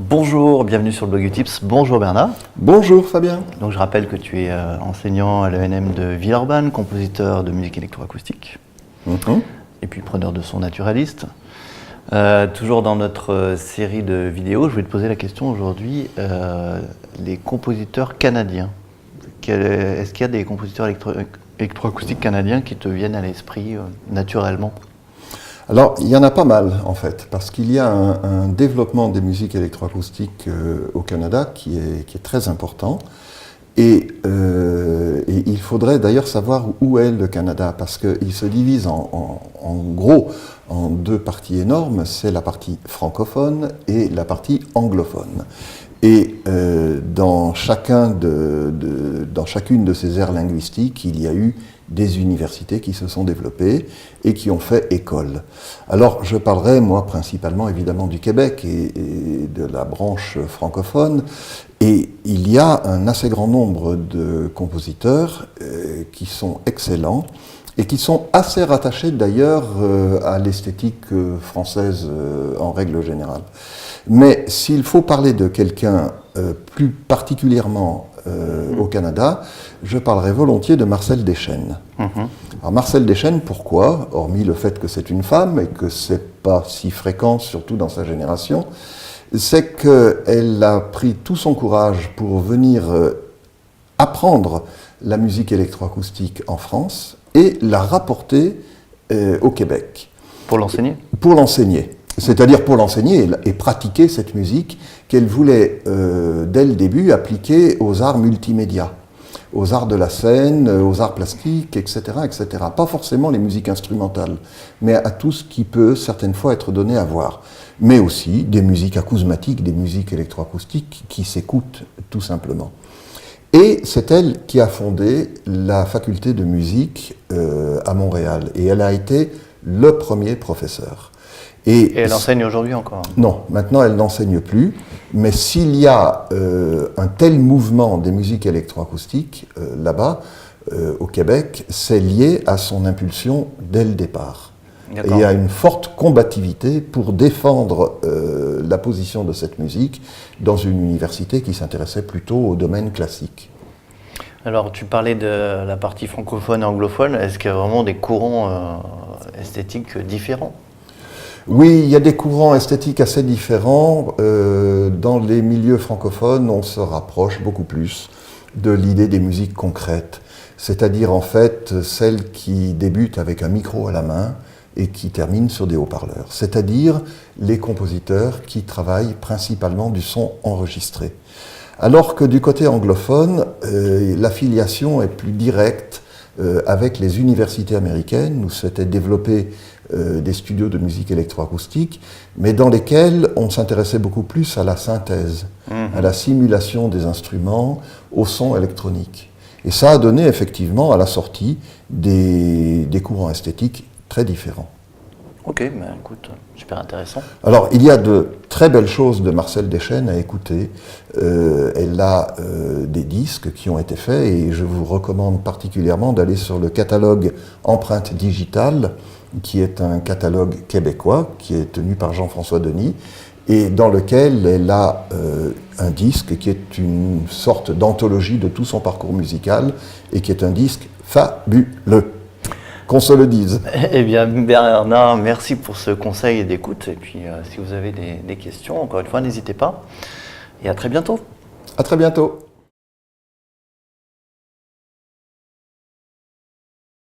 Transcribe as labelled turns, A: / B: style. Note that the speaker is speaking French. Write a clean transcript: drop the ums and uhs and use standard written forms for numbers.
A: Bonjour, bienvenue sur le blog Utips. Bonjour Bernard.
B: Bonjour Fabien.
A: Donc je rappelle que tu es enseignant à l'ENM de Villeurbanne, compositeur de musique électroacoustique et puis preneur de son naturaliste. Toujours dans notre série de vidéos, je voulais te poser la question aujourd'hui, les compositeurs canadiens. Est-ce qu'il y a des compositeurs électroacoustiques canadiens qui te viennent à l'esprit naturellement ?
B: Alors, il y en a pas mal, en fait, parce qu'il y a un développement des musiques électroacoustiques au Canada qui est très important. Et il faudrait d'ailleurs savoir où est le Canada, parce qu'il se divise en gros en deux parties énormes, c'est la partie francophone et la partie anglophone. Et dans chacune de ces aires linguistiques, il y a eu des universités qui se sont développées et qui ont fait école. Alors, je parlerai, moi, principalement, évidemment, du Québec et de la branche francophone. Et il y a un assez grand nombre de compositeurs qui sont excellents et qui sont assez rattachés, d'ailleurs, à l'esthétique française en règle générale. Mais s'il faut parler de quelqu'un plus particulièrement au Canada, je parlerai volontiers de Marcel Deschênes. Alors Marcel Deschênes, pourquoi ? Hormis le fait que c'est une femme et que c'est pas si fréquent, surtout dans sa génération, c'est qu'elle a pris tout son courage pour venir apprendre la musique électroacoustique en France et la rapporter au Québec.
A: Pour l'enseigner ? Pour
B: l'enseigner. C'est-à-dire pour l'enseigner et pratiquer cette musique qu'elle voulait, dès le début, appliquer aux arts multimédia, aux arts de la scène, aux arts plastiques, etc., etc. Pas forcément les musiques instrumentales, mais à tout ce qui peut certaines fois être donné à voir. Mais aussi des musiques acousmatiques, des musiques électroacoustiques qui s'écoutent tout simplement. Et c'est elle qui a fondé la faculté de musique à Montréal. Et elle a été le premier professeur.
A: Et elle enseigne aujourd'hui encore ?
B: Non, maintenant elle n'enseigne plus, mais s'il y a un tel mouvement des musiques électroacoustiques là-bas, au Québec, c'est lié à son impulsion dès le départ. Et il y a une forte combativité pour défendre la position de cette musique dans une université qui s'intéressait plutôt au domaine classique.
A: Alors, tu parlais de la partie francophone et anglophone. Est-ce qu'il y a vraiment des courants esthétiques différents ?
B: Oui, il y a des courants esthétiques assez différents. Dans les milieux francophones, on se rapproche beaucoup plus de l'idée des musiques concrètes, c'est-à-dire en fait celles qui débutent avec un micro à la main et qui terminent sur des haut-parleurs, c'est-à-dire les compositeurs qui travaillent principalement du son enregistré. Alors que du côté anglophone, l'affiliation est plus directe avec les universités américaines, où s'étaient développés des studios de musique électroacoustique, mais dans lesquels on s'intéressait beaucoup plus à la synthèse, à la simulation des instruments, au son électronique. Et ça a donné effectivement à la sortie des courants esthétiques très différents.
A: Ok, ben écoute, super intéressant.
B: Alors, il y a de très belles choses de Marcel Deschênes à écouter. Elle a des disques qui ont été faits et je vous recommande particulièrement d'aller sur le catalogue Empreinte Digitale, qui est un catalogue québécois, qui est tenu par Jean-François Denis, et dans lequel elle a un disque qui est une sorte d'anthologie de tout son parcours musical et qui est un disque fabuleux. Qu'on se le dise.
A: Eh bien, Bernard, merci pour ce conseil d'écoute. Et puis, si vous avez des questions, encore une fois, n'hésitez pas. Et à très bientôt.
B: À très bientôt.